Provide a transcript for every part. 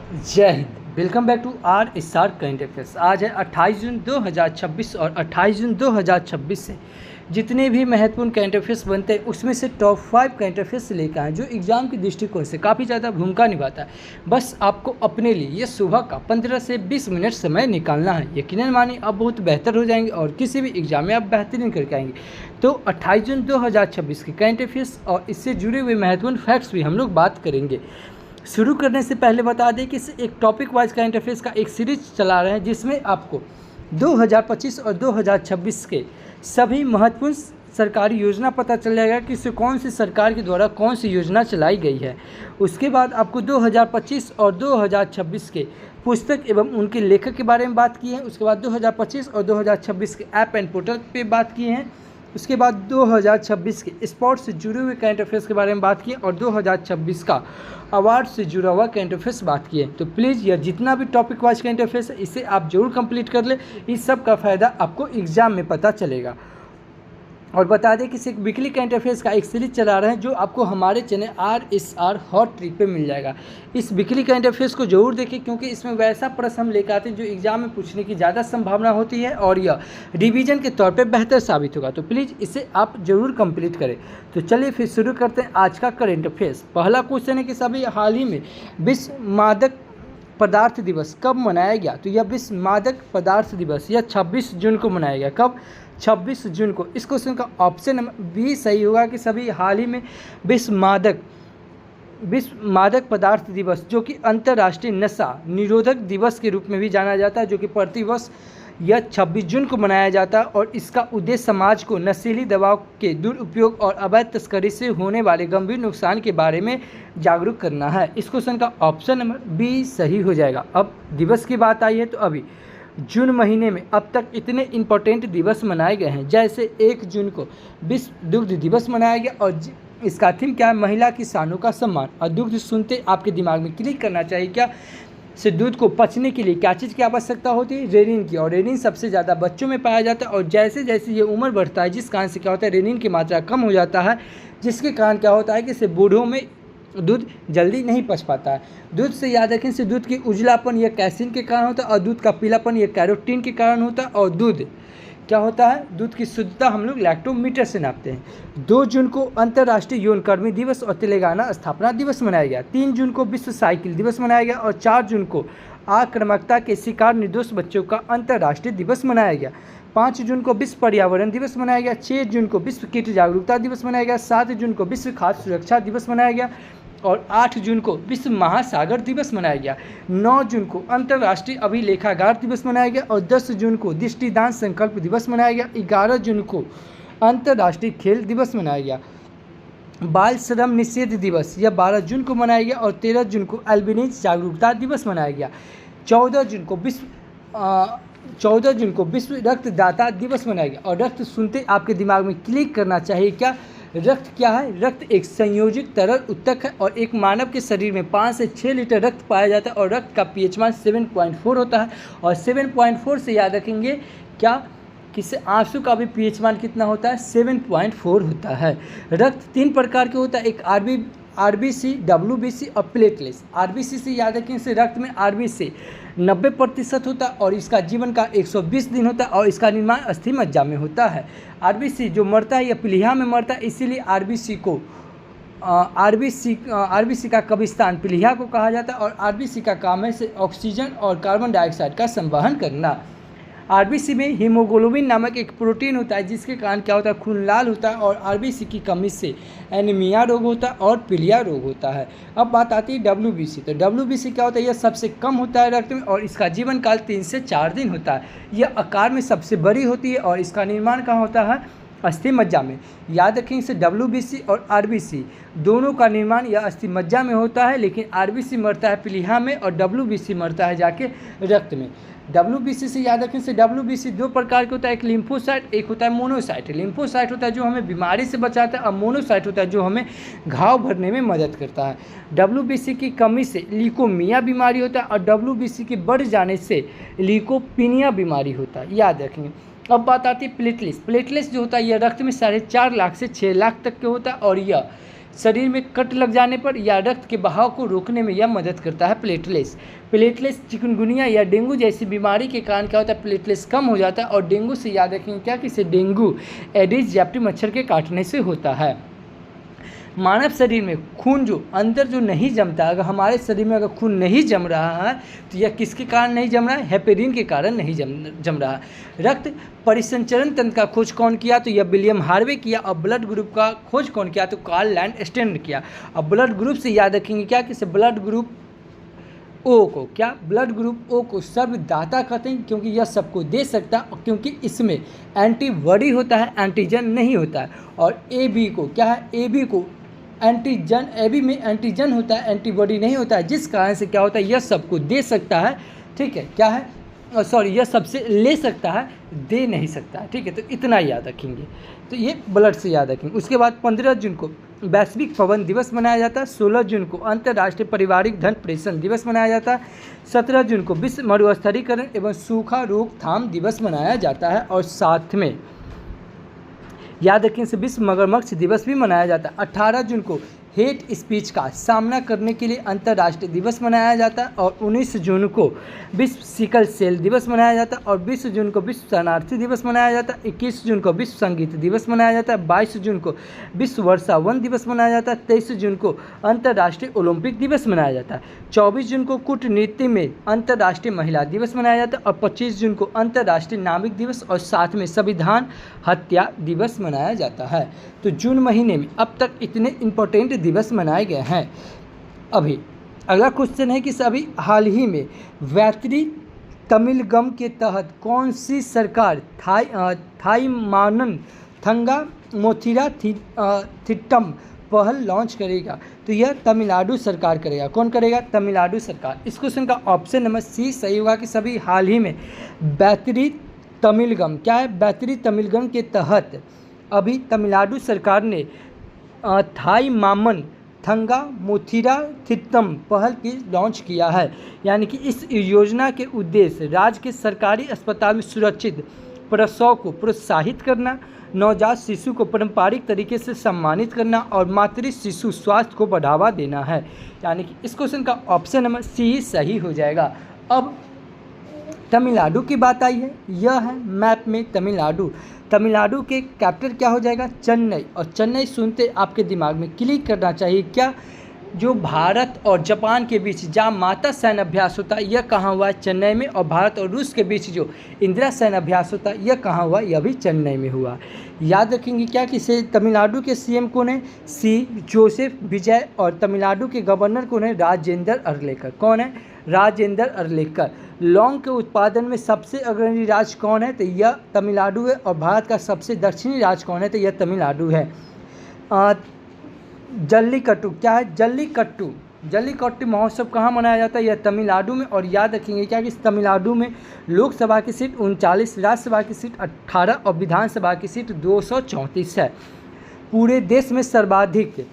जय हिंद। Welcome back to R S R current affairs. आज है 28 जून 2026 और 28 जून 2026 से जितने भी महत्वपूर्ण करंट अफेयर्स बनते हैं उसमें से टॉप 5 करंट अफेयर्स लेकर आए जो एग्जाम के दृष्टिकोण से काफ़ी ज़्यादा भूमिका निभाता है। बस आपको अपने लिए ये सुबह का 15 से 20 मिनट समय निकालना है। यकीनन मानिए आप बहुत बेहतर हो जाएंगे और किसी भी एग्जाम में आप बेहतरीन करके आएंगे। तो 28 जून 2026 के करंट अफेयर्स और इससे जुड़े हुए महत्वपूर्ण फैक्ट्स भी हम लोग बात करेंगे। शुरू करने से पहले बता दें कि एक टॉपिक वाइज करंट अफेयर्स का एक सीरीज चला रहे हैं जिसमें आपको 2025 और 2026 के सभी महत्वपूर्ण सरकारी योजना पता चल जाएगा कि कौन सी सरकार के द्वारा कौन सी योजना चलाई गई है। उसके बाद आपको 2025 और 2026 के पुस्तक एवं उनके लेखक के बारे में बात की है। उसके बाद 2025 और 2026 के ऐप एंड पोर्टल पे बात की है। उसके बाद 2026 के स्पोर्ट्स से जुड़े हुए करंट अफेयर्स के बारे में बात की और 2026 का अवार्ड से जुड़ा हुआ करंट अफेयर्स बात किए। तो प्लीज़ यह जितना भी टॉपिक वाइज करंट अफेयर्स है इसे आप जरूर कंप्लीट कर ले। इस सब का फ़ायदा आपको एग्जाम में पता चलेगा। और बता दें कि एक वीकली करंट अफेयर्स का एक सीरीज चला रहे हैं जो आपको हमारे चैनल RSR हॉट ट्रिक पे मिल जाएगा। इस वीकली करंट अफेयर्स को जरूर देखें क्योंकि इसमें वैसा प्रश्न हम लेकर आते हैं जो एग्जाम में पूछने की ज़्यादा संभावना होती है और यह रिवीजन के तौर पे बेहतर साबित होगा। तो प्लीज़ इसे आप जरूर कंप्लीट करें। तो चलिए फिर शुरू करते हैं आज का करंट अफेयर्स। पहला क्वेश्चन है कि सभी हाल ही में विश्व मादक पदार्थ दिवस कब मनाया गया। तो यह विश्व मादक पदार्थ दिवस यह 26 जून को मनाया गया। कब? 26 जून को। इस क्वेश्चन का ऑप्शन नंबर बी सही होगा कि सभी हाल ही में विश्व मादक पदार्थ दिवस जो कि अंतर्राष्ट्रीय नशा निरोधक दिवस के रूप में भी जाना जाता है जो कि प्रतिवर्ष यह 26 जून को मनाया जाता है और इसका उद्देश्य समाज को नशीली दवाओं के दुरुपयोग और अवैध तस्करी से होने वाले गंभीर नुकसान के बारे में जागरूक करना है। इस क्वेश्चन का ऑप्शन नंबर बी सही हो जाएगा। अब दिवस की बात आई है तो अभी जून महीने में अब तक इतने इम्पोर्टेंट दिवस मनाए गए हैं। जैसे 1 जून को विश्व दुग्ध दिवस मनाया गया और इसका थीम क्या है? महिला किसानों का सम्मान। और दुग्ध सुनते आपके दिमाग में क्लिक करना चाहिए क्या से दूध को पचने के लिए क्या चीज़ की आवश्यकता होती है? रेनिन की। और रेनिन सबसे ज़्यादा बच्चों में पाया जाता है और जैसे जैसे ये उम्र बढ़ता है जिस कारण से क्या होता है रेनिन की मात्रा कम हो जाता है जिसके कारण क्या होता है कि इससे बूढ़ों में दूध जल्दी नहीं पच पाता है। दूध से याद रखें से दूध की उजलापन यह कैसीन के कारण होता है और दूध का पीलापन यह कैरोटीन के कारण होता है। और दूध क्या होता है? दूध की शुद्धता हम लोग लैक्टोमीटर से नापते हैं। 2 जून को अंतर्राष्ट्रीय यौनकर्मी दिवस और तेलंगाना स्थापना दिवस मनाया गया। 3 जून को विश्व साइकिल दिवस मनाया गया और 4 जून को आक्रामकता के शिकार निर्दोष बच्चों का अंतर्राष्ट्रीय दिवस मनाया गया। 5 जून को विश्व पर्यावरण दिवस मनाया गया। 6 जून को विश्व कीट जागरूकता दिवस मनाया गया। 7 जून को विश्व खाद्य सुरक्षा दिवस मनाया गया और 8 जून को विश्व महासागर दिवस मनाया गया। 9 जून को अंतर्राष्ट्रीय अभिलेखागार दिवस मनाया गया और 10 जून को दृष्टिदान संकल्प दिवस मनाया गया। 11 जून को अंतर्राष्ट्रीय खेल दिवस मनाया गया। बाल श्रम निषेध दिवस यह 12 जून को मनाया गया और 13 जून को अल्बिनिज जागरूकता दिवस मनाया गया। 14 जून को विश्व रक्तदाता दिवस मनाया गया। और रक्त सुनते आपके दिमाग में क्लिक करना चाहिए क्या? रक्त क्या है? रक्त एक संयोजित तरल उत्तक है और एक मानव के शरीर में 5 से 6 लीटर रक्त पाया जाता है और रक्त का pH मान 7.4 होता है। और 7.4 से याद रखेंगे क्या किससे आंसू का भी pH मान कितना होता है? 7.4 होता है। रक्त 3 प्रकार के होता है, एक RBC, WBC और प्लेटलेट्स। RBC से याद रखें से रक्त में RBC 90% होता है और इसका जीवन काल 120 दिन होता है और इसका निर्माण अस्थि मज्जा में होता है। RBC जो मरता है या प्लीहा में मरता है इसीलिए RBC का कब्रिस्तान प्लीहा को कहा जाता है और RBC का काम है से ऑक्सीजन और कार्बन डाइऑक्साइड का संवहन करना। RBC में हीमोग्लोबिन नामक एक प्रोटीन होता है जिसके कारण क्या होता है? खून लाल होता है और RBC की कमी से एनीमिया रोग होता है और पीलिया रोग होता है। अब बात आती है WBC। तो WBC क्या होता है? यह सबसे कम होता है रक्त में और इसका जीवन काल 3 से 4 दिन होता है। यह आकार में सबसे बड़ी होती है और इसका निर्माण कहाँ होता है? अस्थि मज्जा में। याद रखें इसे WBC और RBC दोनों का निर्माण यह अस्थि मज्जा में होता है लेकिन RBC मरता है प्लीहा में और WBC मरता है जाके रक्त में। WBC से याद रखें से WBC 2 प्रकार के होता है, एक लिम्फोसाइट एक होता है मोनोसाइट। लिम्फोसाइट होता है जो हमें बीमारी से बचाता है और मोनोसाइट होता है जो हमें घाव भरने में मदद करता है। WBC की कमी से लीकोमिया बीमारी होता है और WBC के बढ़ जाने से लीकोपिनिया बीमारी होता है, याद रखेंगे। अब बात आती है प्लेटलेट्स। प्लेटलेट्स जो होता है यह रक्त में 4.5 लाख से 6 लाख तक के होता है और यह शरीर में कट लग जाने पर या रक्त के बहाव को रोकने में यह मदद करता है। प्लेटलेट्स चिकनगुनिया या डेंगू जैसी बीमारी के कारण क्या होता है, प्लेटलेट्स कम हो जाता है और डेंगू से याद रखेंगे क्या कि इसे डेंगू एडिस एजिप्टी मच्छर के काटने से होता है। मानव शरीर में खून जो अंदर जो नहीं जमता, अगर हमारे शरीर में अगर खून नहीं जम रहा है तो यह किसके कारण नहीं जम रहा है, हेपेरिन के कारण नहीं जम रहा है। रक्त परिसंचरण तंत्र का खोज कौन किया, तो यह विलियम हार्वे किया। और ब्लड ग्रुप का खोज कौन किया, तो कार्ल लैंडस्टेन ने किया। और ब्लड ग्रुप से याद रखेंगे क्या कि ब्लड ग्रुप ओ को ब्लड ग्रुप ओ को सर्वदाता कहते हैं, क्योंकि यह सबको दे सकता है, क्योंकि इसमें एंटीबॉडी होता है, एंटीजन नहीं होता है। और ए बी को क्या है, ए बी को एंटीजन, ए बी में एंटीजन होता है, एंटीबॉडी नहीं होता है, जिस कारण से क्या होता है, यह सबको दे सकता है। ठीक है, क्या है, यह सबसे ले सकता है, दे नहीं सकता है। ठीक है, तो इतना याद रखेंगे। तो ये ब्लड से याद रखेंगे। उसके बाद 15 जून को वैश्विक पवन दिवस मनाया जाता है। 16 जून को अंतर्राष्ट्रीय पारिवारिक धन प्रेषण दिवस मनाया जाता है। 17 जून को विश्व मरुस्थलीकरण एवं सूखा रोकथाम दिवस मनाया जाता है। और साथ में याद रखें से विश्व मगरमच्छ दिवस भी मनाया जाता है। 18 जून को हेट स्पीच का सामना करने के लिए अंतर्राष्ट्रीय दिवस मनाया जाता है। और 19 जून को विश्व सिकल सेल दिवस मनाया जाता है। और 20 जून को विश्व शरणार्थी दिवस मनाया जाता है। 21 जून को विश्व संगीत दिवस मनाया जाता है। 22 जून को विश्व वर्षा वन दिवस मनाया जाता है। 23 जून को अंतर्राष्ट्रीय ओलंपिक दिवस मनाया जाता है। 24 जून को कूटनीति में अंतर्राष्ट्रीय महिला दिवस मनाया जाता है। और 25 जून को अंतर्राष्ट्रीय नाविक दिवस और साथ में संविधान हत्या दिवस मनाया जाता है। तो जून महीने में अब तक इतने इम्पोर्टेंट दिवस मनाए गए हैं। अभी अगला क्वेश्चन है कि सभी हाल ही में वैतरी तमिलगम के तहत कौन सी सरकार थाईमानन थंगा मोथिरा थिट्टम पहल लॉन्च करेगा, तो यह तमिलनाडु सरकार करेगा। कौन करेगा, तमिलनाडु सरकार। इस क्वेश्चन का ऑप्शन नंबर सी सही होगा कि सभी हाल ही में वैतरी तमिलगम, क्या है, वैतरी तमिलगम के तहत अभी तमिलनाडु सरकार ने थाईमामन थंगा मोथिरा थिट्टम पहल की लॉन्च किया है। यानी कि इस योजना के उद्देश्य राज्य के सरकारी अस्पताल में सुरक्षित प्रसव को प्रोत्साहित करना, नवजात शिशु को पारंपरिक तरीके से सम्मानित करना और मातृ शिशु स्वास्थ्य को बढ़ावा देना है। यानी कि इस क्वेश्चन का ऑप्शन नंबर सी सही हो जाएगा। अब तमिलनाडु की बात आई है, यह है मैप में तमिलनाडु। तमिलनाडु के कैपिटल क्या हो जाएगा, चेन्नई। और चेन्नई सुनते आपके दिमाग में क्लिक करना चाहिए क्या, जो भारत और जापान के बीच जहाँ माता सैन्य अभ्यास होता है यह कहाँ हुआ है, चेन्नई में। और भारत और रूस के बीच जो इंदिरा सैन्य अभ्यास होता है यह कहाँ हुआ, यह भी चेन्नई में हुआ। याद रखेंगे क्या कि से तमिलनाडु के सीएम कौन है, सी जोसेफ विजय। और तमिलनाडु के गवर्नर कौन है, राजेंद्र अरलेकर। कौन है, राजेंद्र अरलेकर। लौंग के उत्पादन में सबसे अग्रणी राज्य कौन है, तो यह तमिलनाडु है। और भारत का सबसे दक्षिणी राज्य कौन है, तो यह तमिलनाडु है। जल्लीकट्टू, क्या है, जल्लीकट्टू महोत्सव कहाँ मनाया जाता है, यह तमिलनाडु में। और याद रखेंगे क्या कि इस तमिलनाडु में लोकसभा की सीट 39, राज्यसभा की सीट 18 और विधानसभा की सीट 234 है। पूरे देश में सर्वाधिक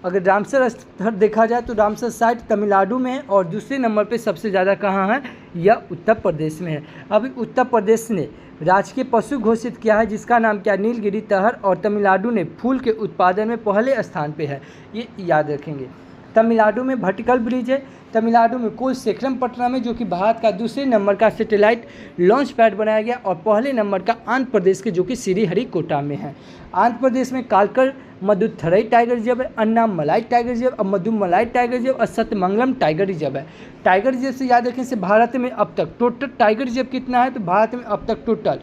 अगर रामसर स्थल देखा जाए तो रामसर साइट तमिलनाडु में है। और दूसरे नंबर पे सबसे ज़्यादा कहाँ है, यह उत्तर प्रदेश में है। अभी उत्तर प्रदेश ने राजकीय पशु घोषित किया है जिसका नाम क्या, नीलगिरी तहर। और तमिलनाडु ने फूल के उत्पादन में पहले स्थान पे है, ये याद रखेंगे। तमिलनाडु में वर्टिकल ब्रिज है। तमिलनाडु में कोलसेखरमपट्टनम में, जो कि भारत का दूसरे नंबर का सैटेलाइट लॉन्च पैड बनाया गया। और पहले नंबर का आंध्र प्रदेश के, जो कि श्रीहरिकोटा में है। आंध्र प्रदेश में कालकर मदुथरई टाइगर रिजर्व है, अन्नामलाई टाइगर रिजर्व और मधुमलाई टाइगर रिजर्व और सत्यमंगलम टाइगर रिजर्व है। टाइगर रिजर्व से याद रखें से भारत में अब तक टोटल टाइगर रिजर्व कितना है, तो भारत में अब तक टोटल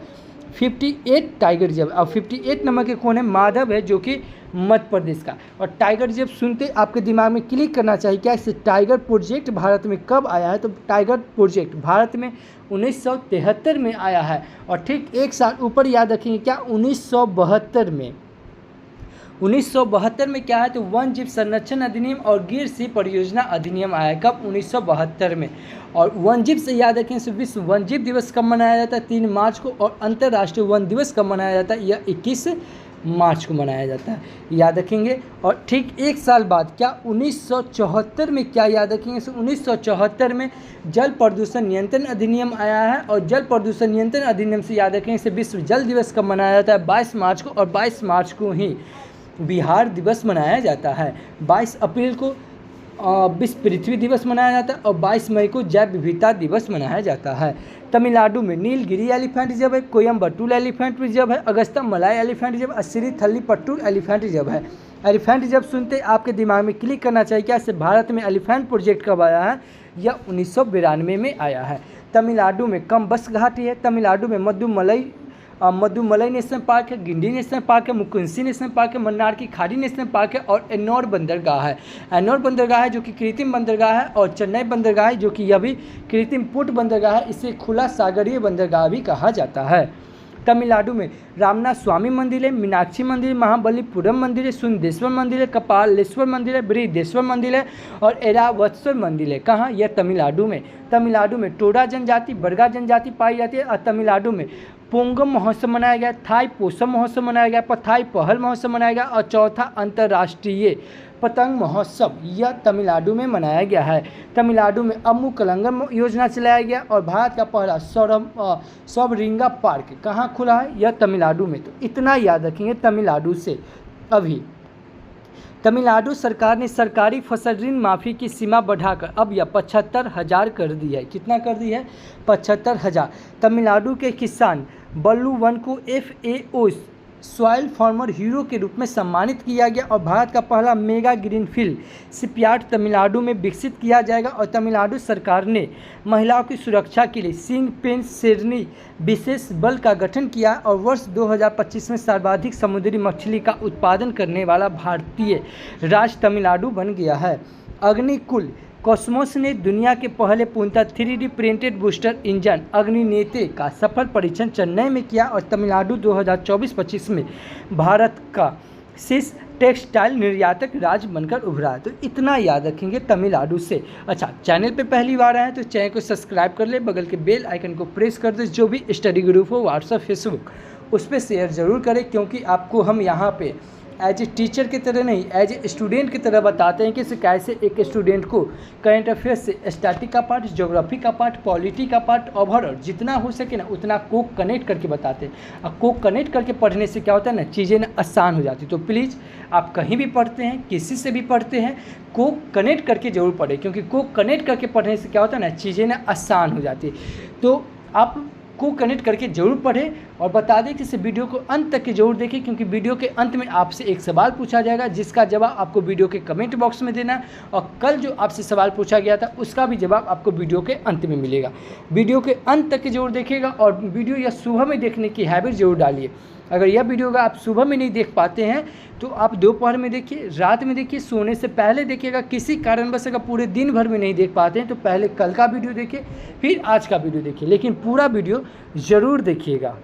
58 टाइगर रिजर्व। और 58 नंबर के कौन है, माधव है, जो कि मध्य प्रदेश का। और टाइगर रिजर्व सुनते आपके दिमाग में क्लिक करना चाहिए क्या, इससे टाइगर प्रोजेक्ट भारत में कब आया है, तो टाइगर प्रोजेक्ट भारत में 1973 में आया है। और ठीक एक साल ऊपर याद रखेंगे क्या, 1972 में। 1972 में क्या है, तो वन जीव संरक्षण अधिनियम और गिर सिंह परियोजना अधिनियम आया है। कब, 1972 में। और वन जीव से याद रखें से विश्व वन जीव दिवस कब मनाया जाता है, 3 मार्च को। और अंतर्राष्ट्रीय वन दिवस कब मनाया जाता है, यह 21 मार्च को मनाया जाता है, याद रखेंगे। और ठीक एक साल बाद क्या, 1974 में क्या याद रखेंगे, 1974 में जल प्रदूषण नियंत्रण अधिनियम आया है। और जल प्रदूषण नियंत्रण अधिनियम से याद रखेंगे से विश्व जल दिवस कब मनाया जाता है, 22 मार्च को। और 22 मार्च को ही बिहार दिवस मनाया जाता है। 22 अप्रैल को विश्व पृथ्वी दिवस मनाया जाता है और 22 मई को जैव विविधता दिवस मनाया जाता है। तमिलनाडु में नीलगिरी एलिफेंट रिजर्व है, कोयम्बटूर एलिफेंट रिजर्व है, अगस्ता मलाई elephant reserve, Assiri थल्लीपट्टूर elephant reserve है। एलिफेंट रिजर्व सुनते आपके दिमाग में क्लिक करना चाहिए क्या इससे भारत में एलिफेंट प्रोजेक्ट कब आया है? यह 1992 में आया है। तमिलनाडु में कम्बस घाटी है। तमिलनाडु में मदुमलाई नेशनल पार्क है, गिंडी नेशनल पार्क है, मुकुंसी नेशनल पार्क है, मन्नार की खाड़ी नेशनल पार्क है और एन्नौर बंदरगाह है। एन्नौर बंदरगाह है जो कि कृत्रिम बंदरगाह है और चेन्नई बंदरगाह है जो कि यह भी कृत्रिम पोर्ट बंदरगाह है। इसे खुला सागरीय बंदरगाह भी कहा जाता है। तमिलनाडु में रामनाथ स्वामी मंदिर है, मीनाक्षी मंदिर, महाबलीपुरम मंदिर है, सुंदेश्वर मंदिर है, कपालेश्वर मंदिर है, बृहदेश्वर मंदिर है और एरावत्सव मंदिर है। कहाँ? यह तमिलनाडु में। तमिलनाडु में टोडा जनजाति, बरगा जनजाति पाई जाती है और तमिलनाडु में पोंगम महोत्सव मनाया गया, थाई पोसम महोत्सव मनाया गया, पथाई पहल महोत्सव मनाया गया और चौथा अंतर्राष्ट्रीय पतंग महोत्सव यह तमिलनाडु में मनाया गया है। तमिलनाडु में अम्मू कलंगम योजना चलाया गया और भारत का पहला सबरिंगा पार्क कहाँ खुला है? यह तमिलनाडु में। तो इतना याद रखेंगे तमिलनाडु से। अभी तमिलनाडु सरकार ने सरकारी फसल ऋण माफ़ी की सीमा बढ़ाकर अब यह 75,000 कर दी है। कितना कर दी है? 75,000। तमिलनाडु के किसान बल्लू वन को FAO सॉइल फार्मर हीरो के रूप में सम्मानित किया गया और भारत का पहला मेगा ग्रीनफील्ड शिपयार्ड तमिलनाडु में विकसित किया जाएगा। और तमिलनाडु सरकार ने महिलाओं की सुरक्षा के लिए सिंह पेंच शेरनी विशेष बल का गठन किया और वर्ष 2025 में सर्वाधिक समुद्री मछली का उत्पादन करने वाला भारतीय राज्य तमिलनाडु बन गया है। अग्निकुल कॉस्मोस ने दुनिया के पहले पूर्णतः 3D printed booster engine Agninetra का सफल परीक्षण चेन्नई में किया और तमिलनाडु 2024-25 में भारत का शीर्ष टेक्सटाइल निर्यातक राज्य बनकर उभरा है। तो इतना याद रखेंगे तमिलनाडु से। अच्छा, चैनल पे पहली बार आए हैं तो चैनल को सब्सक्राइब कर ले, बगल के बेल आइकन को प्रेस कर दे। जो भी स्टडी ग्रुप हो व्हाट्सएप फेसबुक उस पर शेयर ज़रूर करें, क्योंकि आपको हम यहाँ पे एज ए टीचर की तरह नहीं, एज ए स्टूडेंट की तरह बताते हैं कि कैसे एक स्टूडेंट को करंट अफेयर्स से स्टैटिक का पार्ट, ज्योग्राफी का पार्ट, पॉलिटी का पार्ट, ओवरऑल जितना हो सके ना उतना को कनेक्ट करके बताते हैं। और को कनेक्ट करके पढ़ने से क्या होता है ना, चीज़ें ना आसान हो जाती। तो प्लीज़ आप कहीं भी पढ़ते हैं, किसी से भी पढ़ते हैं, को कनेक्ट करके ज़रूर पढ़ें, क्योंकि को कनेक्ट करके पढ़ने से क्या होता है ना, चीज़ें ना आसान हो जाती। तो आप को कनेक्ट करके जरूर पढ़ें और बता दें कि इस वीडियो को अंत तक के जरूर देखें, क्योंकि वीडियो के अंत में आपसे एक सवाल पूछा जाएगा जिसका जवाब आपको वीडियो के कमेंट बॉक्स में देना है और कल जो आपसे सवाल पूछा गया था उसका भी जवाब आपको वीडियो के अंत में मिलेगा। वीडियो के अंत तक के जरूर देखिएगा और वीडियो या सुबह में देखने की हैबिट जरूर डालिए। अगर यह वीडियो का आप सुबह में नहीं देख पाते हैं तो आप दोपहर में देखिए, रात में देखिए, सोने से पहले देखिएगा। किसी कारणवश अगर पूरे दिन भर में नहीं देख पाते हैं तो पहले कल का वीडियो देखिए, फिर आज का वीडियो देखिए, लेकिन पूरा वीडियो ज़रूर देखिएगा।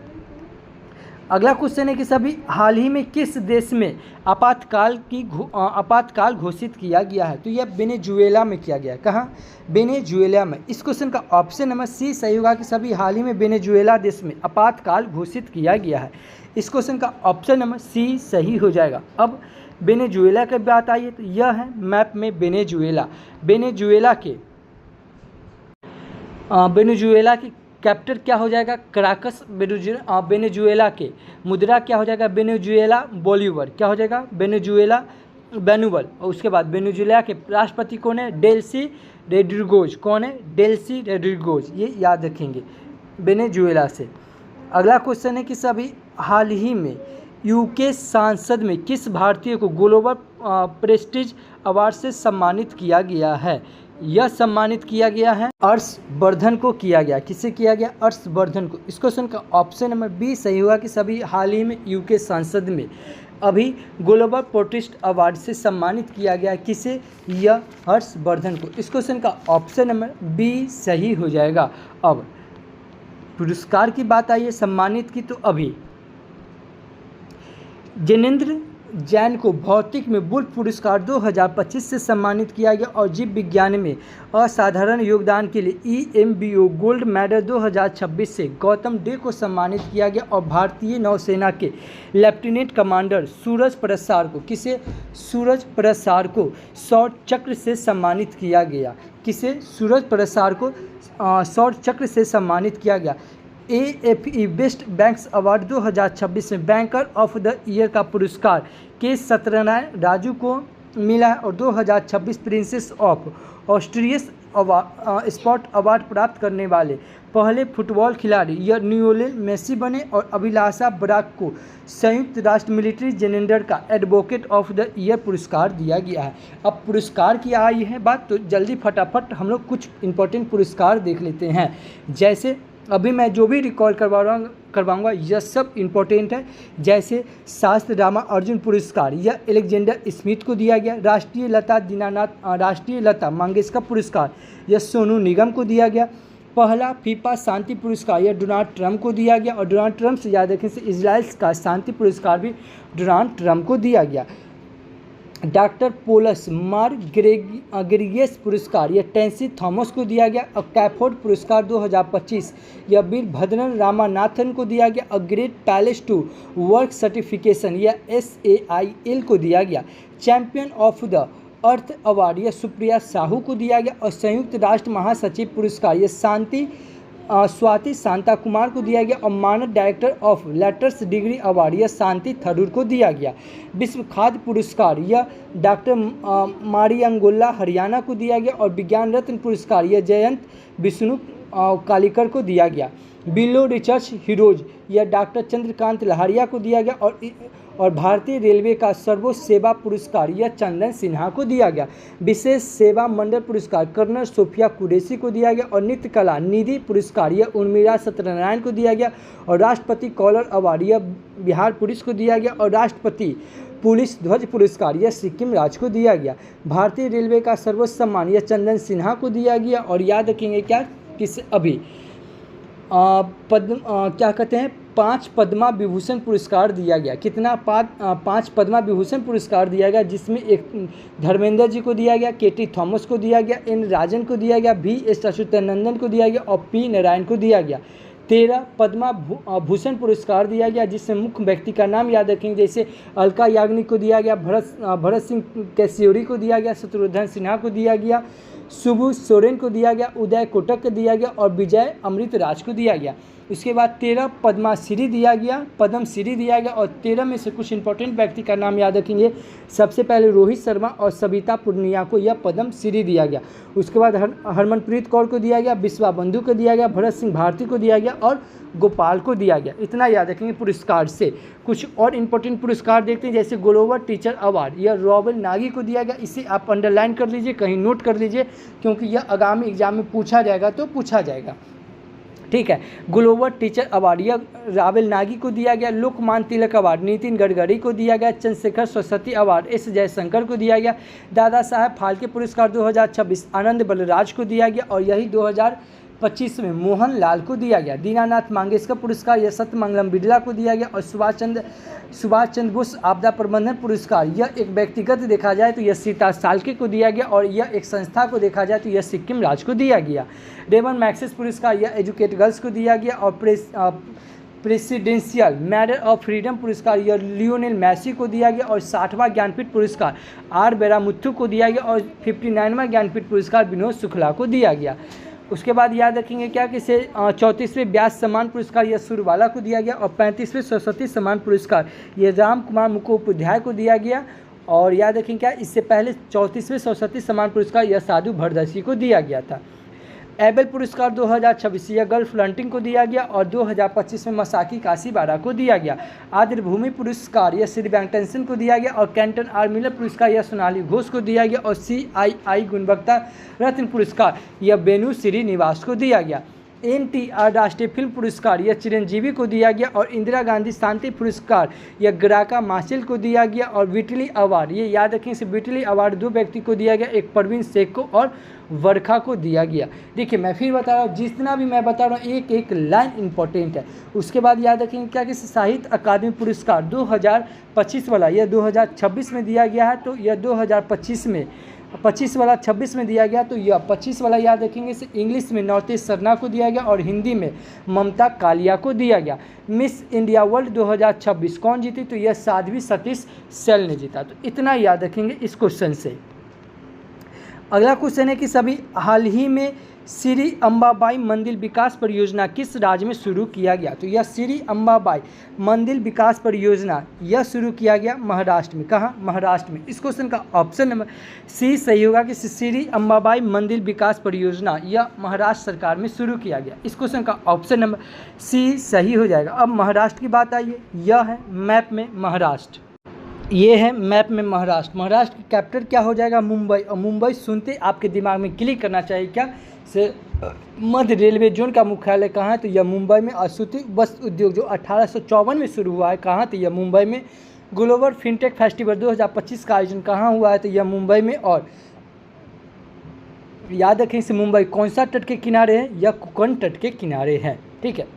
अगला क्वेश्चन है कि सभी हाल ही में किस देश में आपातकाल घोषित किया गया है? तो यह वेनेजुएला में किया गया है। कहाँ? वेनेजुएला में। इस क्वेश्चन का ऑप्शन नंबर सी सही होगा कि सभी हाल ही में वेनेजुएला देश में आपातकाल घोषित किया गया है। इस क्वेश्चन का ऑप्शन नंबर सी सही हो जाएगा। अब वेनेजुएला की बात आई है तो यह है मैप में वेनेजुएला। वेनेजुएला की कैपिटल क्या हो जाएगा? कराकस। वेनेजुएला के मुद्रा क्या हो जाएगा? Venezuela Bolivar. क्या हो जाएगा? वेनेजुएला बेनुवल। और उसके बाद वेनेजुएला के राष्ट्रपति कौन है? डेल्सी रोड्रिगोज। कौन है? डेल्सी रोड्रिगोज। ये याद रखेंगे वेनेजुएला से। अगला क्वेश्चन है कि सभी हाल ही में यूके संसद में किस भारतीय को ग्लोबल प्रेस्टीज अवार्ड से सम्मानित किया गया है? यह सम्मानित किया गया है हर्षवर्धन को किया गया। किसे किया गया? हर्षवर्धन को। इस क्वेश्चन का ऑप्शन नंबर बी सही होगा कि सभी हाल ही में यूके संसद में अभी ग्लोबल प्रेस्टीज अवार्ड से सम्मानित किया गया। किसे? यह हर्षवर्धन को। इस क्वेश्चन का ऑप्शन नंबर बी सही हो जाएगा। अब पुरस्कार की बात आई है सम्मानित की, तो अभी जिनेंद्र जैन को भौतिक में बुल्फ पुरस्कार 2025 से सम्मानित किया गया और जीव विज्ञान में असाधारण योगदान के लिए EMBO गोल्ड मेडल 2026 से गौतम डे को सम्मानित किया गया और भारतीय नौसेना के लेफ्टिनेंट कमांडर सूरज प्रसाद को, किसे? सूरज प्रसाद को शौर्य चक्र से सम्मानित किया गया। किसे? सूरज प्रसाद को शौर्य चक्र से सम्मानित किया गया। AFE बेस्ट बैंक्स अवार्ड 2026 में बैंकर ऑफ द ईयर का पुरस्कार के सत्यनारायण राजू को मिला है और 2026 प्रिंसेस ऑफ ऑस्ट्रियस स्पॉट अवार्ड प्राप्त करने वाले पहले फुटबॉल खिलाड़ी या लियोनेल मेसी बने और अभिलाषा बराक को संयुक्त राष्ट्र मिलिट्री जेंडर का एडवोकेट ऑफ द ईयर पुरस्कार दिया गया है। अब पुरस्कार की आई है बात, तो जल्दी फटाफट हम लोग कुछ इंपॉर्टेंट पुरस्कार देख लेते हैं। जैसे अभी मैं जो भी रिकॉल करवाऊंगा यह सब इम्पोर्टेंट है। जैसे शास्त्र रामा अर्जुन पुरस्कार यह एलेक्जेंडर स्मिथ को दिया गया। राष्ट्रीय लता मंगेशकर पुरस्कार यह सोनू निगम को दिया गया। पहला फीफा शांति पुरस्कार यह डोनाल्ड ट्रंप को दिया गया और डोनाल्ड ट्रंप से याद रखें से इजराइल का शांति पुरस्कार भी डोनाल्ड ट्रंप को दिया गया। डॉक्टर पोलस मार ग्रेगियस पुरस्कार यह टेंसी थॉमस को दिया गया। और कैफोर्ड पुरस्कार 2025 यह वीरभद्रन रामानाथन को दिया गया। और great place to work certification यह SAIL को दिया गया। Champion of the earth award यह सुप्रिया साहू को दिया गया। और संयुक्त राष्ट्र महासचिव पुरस्कार यह स्वाति शांता कुमार को दिया गया। और मानद director of letters degree award यह शांति थरूर को दिया गया। विश्व खाद्य पुरस्कार यह डॉक्टर मारियंगोला हरियाणा को दिया गया। और विज्ञान रत्न पुरस्कार यह जयंत विष्णु कालिकर को दिया गया। बिलो रिसर्च हीरोज यह डॉक्टर चंद्रकांत लहरिया को दिया गया। और भारतीय रेलवे का सर्वोच्च सेवा पुरस्कार यह चंदन सिन्हा को दिया गया। विशेष सेवा मंडल पुरस्कार कर्नल सोफिया कुरैशी को दिया गया। और नित्य कला निधि पुरस्कार यह उर्मिला सत्यनारायण को दिया गया। और राष्ट्रपति कॉलर अवार्ड यह बिहार पुलिस को दिया गया। और राष्ट्रपति पुलिस ध्वज पुरस्कार यह सिक्किम राज्य को दिया गया। भारतीय रेलवे का सर्वोच्च सम्मान यह चंदन सिन्हा को दिया गया। और याद रखेंगे क्या किस अभी क्या कहते हैं 5 पद्मा विभूषण पुरस्कार दिया गया। कितना 5 पद्मा विभूषण पुरस्कार दिया गया, जिसमें एक धर्मेंद्र जी को दिया गया, KT थॉमस को दिया गया, N राजन को दिया गया, VS अच्युतानंदन को दिया गया और P नारायण को दिया गया। 13 पद्मा भूषण पुरस्कार दिया गया, जिसमें मुख्य व्यक्ति का नाम याद रखेंगे। जैसे अलका याग्निक को दिया गया, भरत सिंह कैसियोरी को दिया गया, शत्रुघ्न सिन्हा को दिया गया, सुबू सोरेन को दिया गया, उदय कोटक को दिया गया और विजय अमृतराज को दिया गया। इसके बाद 13 पद्मश्री दिया गया, पद्मश्री दिया गया। और 13 में से कुछ इंपॉर्टेंट व्यक्ति का नाम याद रखेंगे। सबसे पहले रोहित शर्मा और सविता पूर्णिया को यह पद्मश्री दिया गया। उसके बाद हरमनप्रीत कौर को दिया गया, बिस्वा बंधु को दिया गया, भरत सिंह भारती को दिया गया और गोपाल को दिया गया। इतना याद रखेंगे पुरस्कार से। कुछ और इंपॉर्टेंट पुरस्कार देखते हैं, जैसे ग्लोबल टीचर अवार्ड यह रॉबल नागी को दिया गया। इसे आप अंडरलाइन कर लीजिए, कहीं नोट कर लीजिए, क्योंकि यह आगामी एग्जाम में पूछा जाएगा तो पूछा जाएगा। ठीक है, ग्लोबल टीचर अवार्ड यह रावल नागी को दिया गया। लोकमान्य तिलक अवार्ड नितिन गडकरी को दिया गया। चंद्रशेखर सरस्वती अवार्ड S जयशंकर को दिया गया। दादा साहब फाल्के पुरस्कार 2026 आनंद बलराज को दिया गया और यही 2025 में मोहन लाल को दिया गया। दीनानाथ मंगेशकर पुरस्कार यह सत्यमंगलम बिरला को दिया गया। और सुभाष चंद्र बोस आपदा प्रबंधन पुरस्कार यह एक व्यक्तिगत देखा जाए तो यह सीता साल्के को दिया गया और यह एक संस्था को देखा जाए तो यह सिक्किम राज्य को दिया गया। रेमन मैक्सेस पुरस्कार यह एजुकेट गर्ल्स को दिया गया। और प्रेसिडेंशियल मेडल ऑफ फ्रीडम पुरस्कार यह लियोनेल मेसी को दिया गया। और 60वां ज्ञानपीठ पुरस्कार R बेरामुथु को दिया गया। और 59वां ज्ञानपीठ पुरस्कार विनोद शुक्ला को दिया गया। उसके बाद याद रखेंगे क्या कि इसे 34वें व्यास सम्मान पुरस्कार यह सुरवाला को दिया गया। और 35वें सरस्वती सम्मान पुरस्कार ये राम कुमार मुखोपाध्याय को दिया गया। और याद रखेंगे क्या इससे पहले 34वें सरस्वती सम्मान पुरस्कार यह साधु भरदसी को दिया गया था। एबल पुरस्कार 2026 यह गर्ल फ्लंटिंग को दिया गया। और 2025 में मसाकी काशीबारा को दिया गया। आर्द्रभूमि पुरस्कार यह श्री वेंकटेशन को दिया गया। और कैंटन R मिलर पुरस्कार यह सोनाली घोष को दिया गया। और CII गुणवत्ता रत्न पुरस्कार यह बेनू श्रीनिवास को दिया गया। NTR राष्ट्रीय फिल्म पुरस्कार यह चिरंजीवी को दिया गया। और इंदिरा गांधी शांति पुरस्कार यह ग्राका मासिल को दिया गया। और विटली अवार्ड ये याद रखें, इसे विटली अवार्ड 2 व्यक्ति को दिया गया, एक परवीन शेख को और वर्षा को दिया गया। देखिए मैं फिर बता रहा हूँ, जितना भी मैं बता रहा हूँ एक एक लाइन इंपॉर्टेंट है। उसके बाद याद रखेंगे क्या कि साहित्य अकादमी पुरस्कार 2025 वाला यह 2026 में दिया गया है, तो यह 2025 में 25 वाला 26 में दिया गया, तो यह 25 वाला याद रखेंगे इसे इंग्लिश में नवतेज सरना को दिया गया और हिंदी में ममता कालिया को दिया गया। मिस इंडिया वर्ल्ड 2026 कौन जीती, तो यह साध्वी सतीश सेल ने जीता। तो इतना याद रखेंगे इस क्वेश्चन से। अगला क्वेश्चन है कि सभी हाल ही में श्री अंबाबाई मंदिर विकास परियोजना किस राज्य में शुरू किया गया। तो यह श्री अंबाबाई मंदिर विकास परियोजना यह शुरू किया गया महाराष्ट्र में। कहाँ? महाराष्ट्र में। इस क्वेश्चन का ऑप्शन नंबर सी सही होगा कि श्री अंबाबाई मंदिर विकास परियोजना यह महाराष्ट्र सरकार में शुरू किया गया। इस क्वेश्चन का ऑप्शन नंबर सी सही हो जाएगा। अब महाराष्ट्र की बात आई है, यह है मैप में महाराष्ट्र, ये है मैप में महाराष्ट्र। महाराष्ट्र की कैपिटल क्या हो जाएगा? मुंबई। और मुंबई सुनते आपके दिमाग में क्लिक करना चाहिए क्या से मध्य रेलवे जोन का मुख्यालय कहाँ है? तो यह मुंबई में। और सूती वस्त्र उद्योग जो 1854 में शुरू हुआ है कहाँ? तो यह मुंबई में। ग्लोबल फिनटेक फेस्टिवल 2025 का आयोजन कहाँ हुआ है? तो यह मुंबई में। और याद रखें इसे मुंबई कौन सा तट के किनारे है? यह कोंकण तट के किनारे है। ठीक है,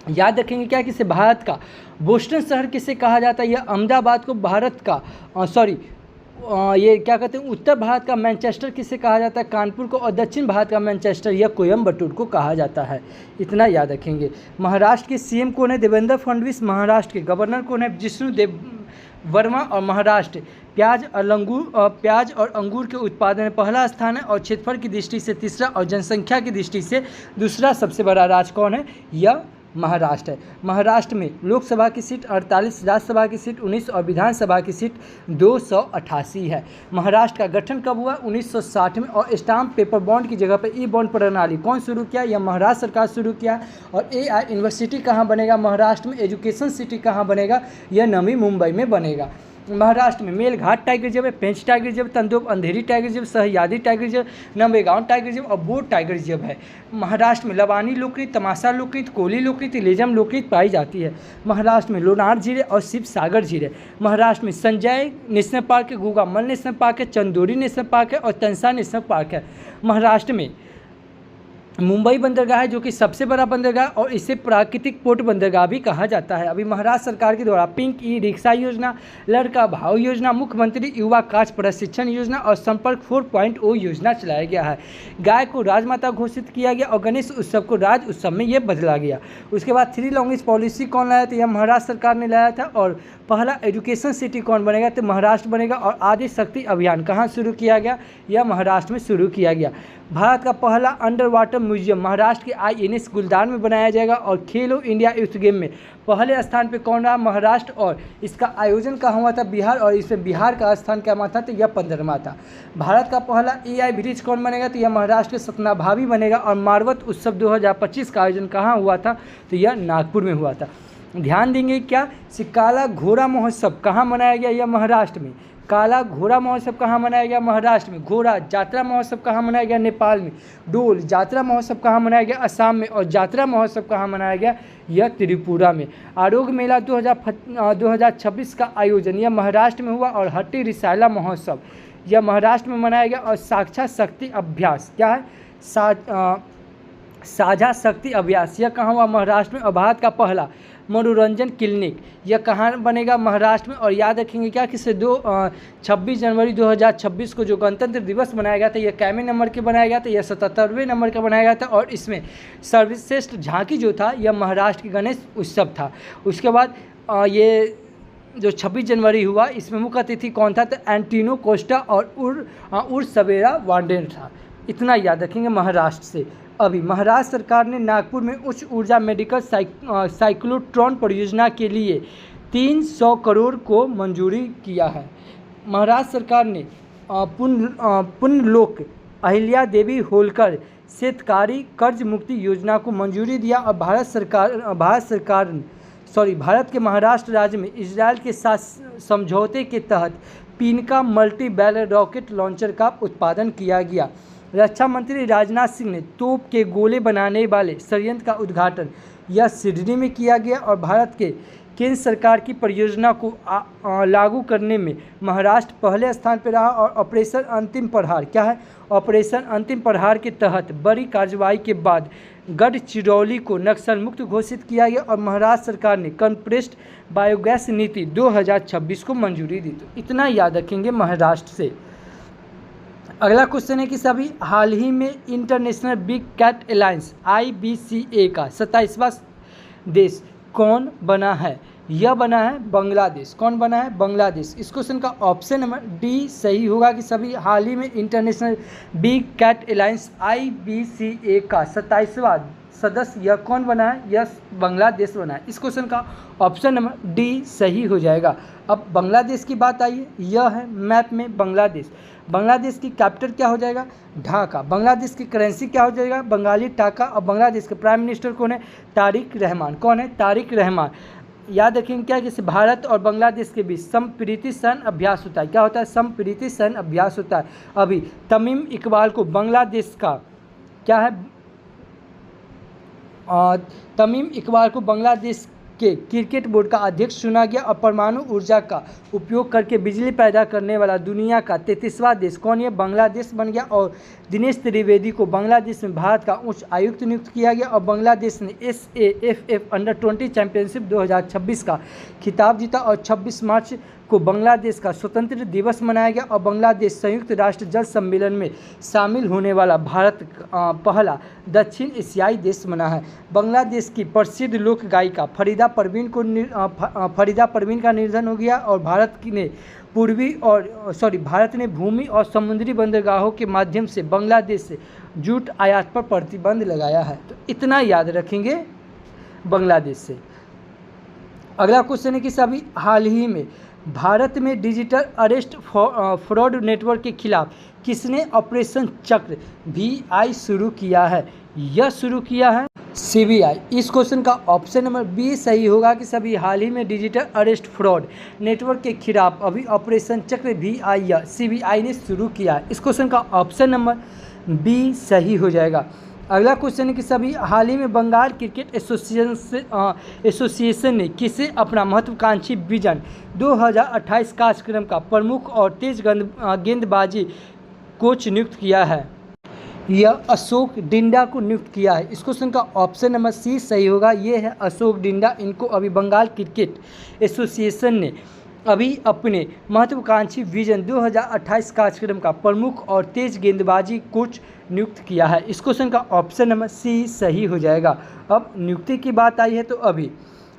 याद रखेंगे क्या कि इसे भारत का बोस्टन शहर किसे कहा जाता है? यह अहमदाबाद को भारत का ये क्या कहते हैं उत्तर भारत का मैनचेस्टर किसे कहा जाता है? कानपुर को। और दक्षिण भारत का मैनचेस्टर या कोयम्बटूर को कहा जाता है। इतना याद रखेंगे। महाराष्ट्र के सीएम कौन है? देवेंद्र फडणवीस। महाराष्ट्र के गवर्नर कौन है? जिष्णुदेव वर्मा। और महाराष्ट्र प्याज और अंगूर के उत्पादन में पहला स्थान है और क्षेत्रफल की दृष्टि से तीसरा और जनसंख्या की दृष्टि से दूसरा सबसे बड़ा राज्य कौन है? यह महाराष्ट्र है। महाराष्ट्र में लोकसभा की सीट 48, राज्यसभा की सीट 19 और विधानसभा की सीट 288 है। महाराष्ट्र का गठन कब हुआ? 1960 में। और स्टाम्प पेपर बॉन्ड की जगह पर ई बॉन्ड प्रणाली कौन शुरू किया? यह महाराष्ट्र सरकार शुरू किया। और AI यूनिवर्सिटी कहाँ बनेगा? महाराष्ट्र में। एजुकेशन सिटी कहाँ बनेगा? यह नवी मुंबई में बनेगा। महाराष्ट्र में मेलघाट टाइगर रिजर्व है, Pench tiger reserve, Tadoba Andhari tiger reserve, Sahyadri tiger reserve, Navegaon tiger reserve और बोर टाइगर रिजर्व है। महाराष्ट्र में लवानी लोकनृत्य, तमाशा लोकनृत्य, कोली लोकनृत्य, लेजम लोकनृत्य पाई जाती है। महाराष्ट्र में लोनार झील और शिव सागर झील है। महाराष्ट्र में संजय नेशनल पार्क है, गोगामल नेशनल पार्क है, चंदोरी नेशनल पार्क है और तंसा नेशनल पार्क है। महाराष्ट्र में मुंबई बंदरगाह है जो कि सबसे बड़ा बंदरगाह और इसे प्राकृतिक पोर्ट बंदरगाह भी कहा जाता है। अभी महाराष्ट्र सरकार के द्वारा पिंक ई रिक्शा योजना, लड़का भाव योजना, मुख्यमंत्री युवा काज प्रशिक्षण योजना और संपर्क 4.0 योजना चलाया गया है। गाय को राजमाता घोषित किया गया और गणेश उत्सव को राज्य उत्सव में यह बदला गया। उसके बाद 3 लैंग्वेज पॉलिसी कौन लाया? तो यह महाराष्ट्र सरकार ने लाया था। और पहला एजुकेशन सिटी कौन बनेगा? तो महाराष्ट्र बनेगा। और आदि शक्ति अभियान कहाँ शुरू किया गया? यह महाराष्ट्र में शुरू किया गया। भारत का पहला अंडर वाटर म्यूजियम महाराष्ट्र के INS गुलदार में बनाया जाएगा। और खेलो इंडिया यूथ गेम में पहले स्थान पे कौन रहा? महाराष्ट्र। और इसका आयोजन कहाँ हुआ था? बिहार। और इसमें बिहार का स्थान क्या था? तो यह 15वां था। भारत का पहला AI ब्रिज कौन बनेगा? तो यह महाराष्ट्र के सतनाभावी बनेगा। और मारवत उत्सव 2025 का आयोजन कहाँ हुआ था? तो यह नागपुर में हुआ था। ध्यान देंगे क्या काला घोड़ा महोत्सव कहाँ मनाया गया? यह महाराष्ट्र में। काला घोड़ा महोत्सव कहाँ मनाया गया? महाराष्ट्र में। घोड़ा जात्रा महोत्सव कहाँ मनाया गया? नेपाल में। डोल जात्रा महोत्सव कहाँ मनाया गया? असम में। और जात्रा महोत्सव कहाँ मनाया गया? यह त्रिपुरा में। आरोग्य मेला 2026 का आयोजन यह महाराष्ट्र में हुआ। और हट्टी रिसाला महोत्सव यह महाराष्ट्र में मनाया गया। और साझा शक्ति अभ्यास क्या है? साझा शक्ति अभ्यास यह कहाँ हुआ? महाराष्ट्र में। और भारत का पहला मनोरंजन क्लिनिक यह कहाँ बनेगा? महाराष्ट्र में। और याद रखेंगे क्या कि 26 जनवरी 2026 को जो गणतंत्र दिवस बनाया गया था यह कैमे नंबर के बनाया गया था? यह 77वें नंबर का बनाया गया था। और इसमें सर्वश्रेष्ठ झांकी जो था यह महाराष्ट्र की गणेश उत्सव था। उसके बाद ये जो 26 जनवरी हुआ इसमें मुख्य अतिथि कौन था? तो एंटीनो कोस्टा और उर्सवेरा वांडेन था। इतना याद रखेंगे महाराष्ट्र से। अभी महाराष्ट्र सरकार ने नागपुर में उच्च ऊर्जा मेडिकल साइक्लोट्रॉन परियोजना के लिए 300 करोड़ को मंजूरी किया है। महाराष्ट्र सरकार ने पुण्यलोक अहिल्या देवी होलकर शेतकारी कर्ज मुक्ति योजना को मंजूरी दिया। और भारत के महाराष्ट्र राज्य में इजराइल के साथ समझौते के तहत पिनका मल्टी बैरल रॉकेट लॉन्चर का उत्पादन किया गया। रक्षा मंत्री राजनाथ सिंह ने तोप के गोले बनाने वाले संयंत्र का उद्घाटन यह सिडनी में किया गया। और भारत के केंद्र सरकार की परियोजना को लागू करने में महाराष्ट्र पहले स्थान पर रहा। और ऑपरेशन अंतिम प्रहार क्या है? ऑपरेशन अंतिम प्रहार के तहत बड़ी कार्रवाई के बाद गढ़चिरौली को नक्सल मुक्त घोषित किया गया। और महाराष्ट्र सरकार ने कंप्रेस्ड बायोगैस नीति 2026 को मंजूरी दी। तो इतना याद रखेंगे महाराष्ट्र से। अगला क्वेश्चन है कि सभी हाल ही में international big cat alliance IBCA का 27वां देश कौन बना है? यह बना है बांग्लादेश। कौन बना है? बांग्लादेश। इस क्वेश्चन का ऑप्शन नंबर डी सही होगा कि सभी हाल ही में international big cat alliance IBCA का 27वां सदस्य यह कौन बना है? यह बांग्लादेश बना है। इस क्वेश्चन का ऑप्शन नंबर डी सही हो जाएगा। अब बांग्लादेश की बात आई है, यह है मैप में बांग्लादेश। बांग्लादेश की कैपिटल क्या हो जाएगा? ढाका। बांग्लादेश की करेंसी क्या हो जाएगा? बंगाली टाका। और बांग्लादेश के प्राइम मिनिस्टर कौन है? तारिक रहमान। कौन है? तारिक रहमान। याद रखेंगे क्या कि भारत और बांग्लादेश के बीच समप्रीति सैन्य अभ्यास होता है। क्या होता है? समप्रीति सैन्य अभ्यास होता है। अभी तमीम इकबाल को बांग्लादेश का क्या है? तमीम इकबाल को बांग्लादेश के क्रिकेट बोर्ड का अध्यक्ष चुना गया। और परमाणु ऊर्जा का उपयोग करके बिजली पैदा करने वाला दुनिया का 33वां देश कौन? ये बांग्लादेश बन गया। और दिनेश त्रिवेदी को बांग्लादेश में भारत का उच्च आयुक्त नियुक्त किया गया। और बांग्लादेश ने SAFF अंडर-20 चैंपियनशिप 2026 का खिताब जीता। और 26 मार्च को बांग्लादेश का स्वतंत्र दिवस मनाया गया। और बांग्लादेश संयुक्त राष्ट्र जल सम्मेलन में शामिल होने वाला भारत पहला दक्षिण एशियाई देश बना है। बांग्लादेश की प्रसिद्ध लोक गायिका फरीदा परवीन का निधन हो गया। और भारत ने भूमि और समुद्री बंदरगाहों के माध्यम से बांग्लादेश से जूट आयात पर प्रतिबंध लगाया है। तो इतना याद रखेंगे बांग्लादेश से। अगला क्वेश्चन है कि सभी हाल ही में भारत में डिजिटल अरेस्ट फ्रॉड नेटवर्क के खिलाफ किसने ऑपरेशन चक्र VI शुरू किया है? यह शुरू किया है CBI। इस क्वेश्चन का ऑप्शन नंबर बी सही होगा कि सभी हाल ही में डिजिटल अरेस्ट फ्रॉड नेटवर्क के खिलाफ अभी ऑपरेशन चक्र VI या CBI ने शुरू किया है। इस क्वेश्चन का ऑप्शन नंबर बी सही हो जाएगा। अगला क्वेश्चन है कि सभी हाल ही में बंगाल क्रिकेट एसोसिएशन ने किसे अपना महत्वाकांक्षी विजन 2028 कार्यक्रम का प्रमुख और तेज गेंदबाजी कोच नियुक्त किया है? यह अशोक डिंडा को नियुक्त किया है। इस क्वेश्चन का ऑप्शन नंबर सी सही होगा। ये है अशोक डिंडा। इनको अभी बंगाल क्रिकेट एसोसिएशन ने अभी अपने महत्वाकांक्षी विजन 2028 कार्यक्रम का प्रमुख और तेज गेंदबाजी कोच नियुक्त किया है। इस क्वेश्चन का ऑप्शन नंबर सी सही हो जाएगा। अब नियुक्ति की बात आई है तो अभी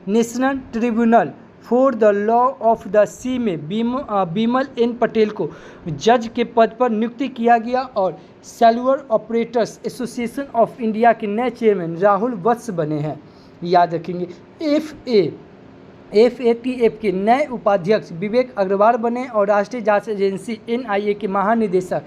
national tribunal for the law of the sea में बिमल एन पटेल को जज के पद पर नियुक्ति किया गया। और cellular operators association of India के नए चेयरमैन राहुल वत्स बने हैं। याद रखेंगे। FATF के नए उपाध्यक्ष विवेक अग्रवाल बने। और राष्ट्रीय जांच एजेंसी NIA के महानिदेशक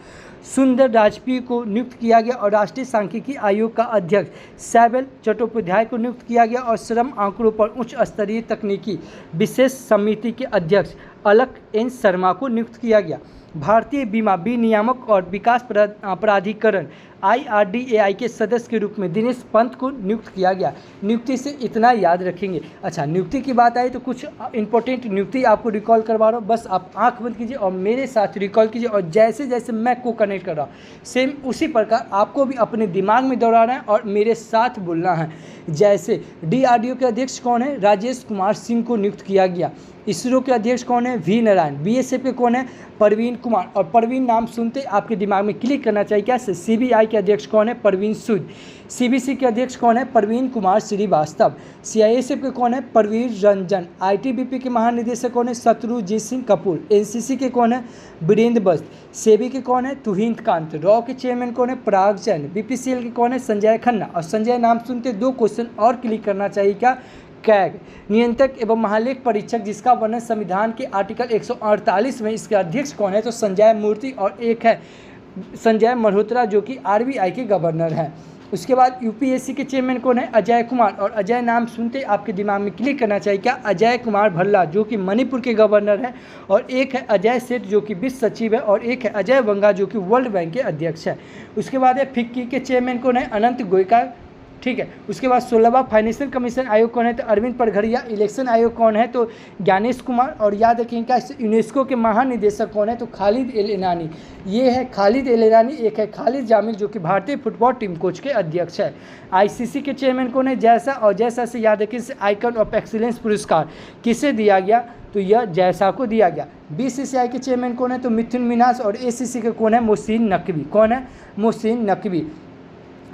सुंदर राजपी को नियुक्त किया गया। और राष्ट्रीय सांख्यिकी आयोग का अध्यक्ष सैबल चट्टोपाध्याय को नियुक्त किया गया। और श्रम आंकड़ों पर उच्च स्तरीय तकनीकी विशेष समिति के अध्यक्ष अलक N शर्मा को नियुक्त किया गया। भारतीय बीमा विनियामक और विकास प्राधिकरण IRDAI के सदस्य के रूप में दिनेश पंत को नियुक्त किया गया। नियुक्ति से इतना याद रखेंगे। अच्छा, नियुक्ति की बात आई तो कुछ इंपॉर्टेंट नियुक्ति आपको रिकॉल करवा रहा हूँ। बस आप आंख बंद कीजिए और मेरे साथ रिकॉल कीजिए। और जैसे जैसे मैं को कनेक्ट कर रहा हूँ सेम उसी प्रकार आपको भी अपने दिमाग में दोहराना है और मेरे साथ बोलना है। जैसे DRDO के अध्यक्ष कौन है? राजेश कुमार सिंह को नियुक्त किया गया। इसरो के अध्यक्ष कौन है? V नारायण। BSF के कौन है? परवीन कुमार। और परवीन नाम सुनते आपके दिमाग में क्लिक करना चाहिए क्या? CBI के अध्यक्ष कौन है? परवीन सूद। CBC के अध्यक्ष कौन है? परवीन कुमार श्रीवास्तव। CISF के कौन है? परवीर रंजन। ITBP के महानिदेशक कौन है? शत्रुजीत सिंह कपूर। NCC के कौन है? वीरेंद्र बस्त। सेबी के कौन है? तुहिन कांत। रॉ के चेयरमैन कौन है? पराग जैन। BPCL के कौन है? संजय खन्ना। और संजय नाम सुनते दो क्वेश्चन और क्लिक करना चाहिए क्या? कैग नियंत्रक एवं महालेख परीक्षक, जिसका वर्णन संविधान के आर्टिकल 148 में। इसके अध्यक्ष कौन है? तो संजय मूर्ति। और एक है संजय मल्होत्रा जो कि RBI के गवर्नर हैं। उसके बाद UPSC के चेयरमैन कौन है? अजय कुमार। और अजय नाम सुनते आपके दिमाग में क्लिक करना चाहिए क्या? अजय कुमार भल्ला जो कि मणिपुर के गवर्नर हैं। और एक है अजय सेठ जो कि वित्त सचिव है। और एक है अजय वंगा जो कि वर्ल्ड बैंक के अध्यक्ष है। उसके बाद है फिक्की के चेयरमैन कौन है? अनंत गोयका। ठीक है। उसके बाद 16वां फाइनेंशियल कमीशन आयोग कौन है? तो अरविंद परघड़िया। इलेक्शन आयोग कौन है? तो ज्ञानेश कुमार। और याद रखेंगे क्या? यूनेस्को के महानिदेशक कौन है? तो खालिद एल ईरानी। ये है खालिद एल ईरानी। एक है खालिद जामिल जो कि भारतीय फुटबॉल टीम कोच के अध्यक्ष है। ICC के चेयरमैन कौन है? जैसा। और जैसा से याद रखिए आइकन ऑफ एक्सीलेंस पुरस्कार किसे दिया गया? तो यह जैसा को दिया गया। BCCI के चेयरमैन कौन है? तो मिथुन मिन्हास। और ACC के कौन है? मोहसिन नकवी। कौन है? मोहसिन नकवी।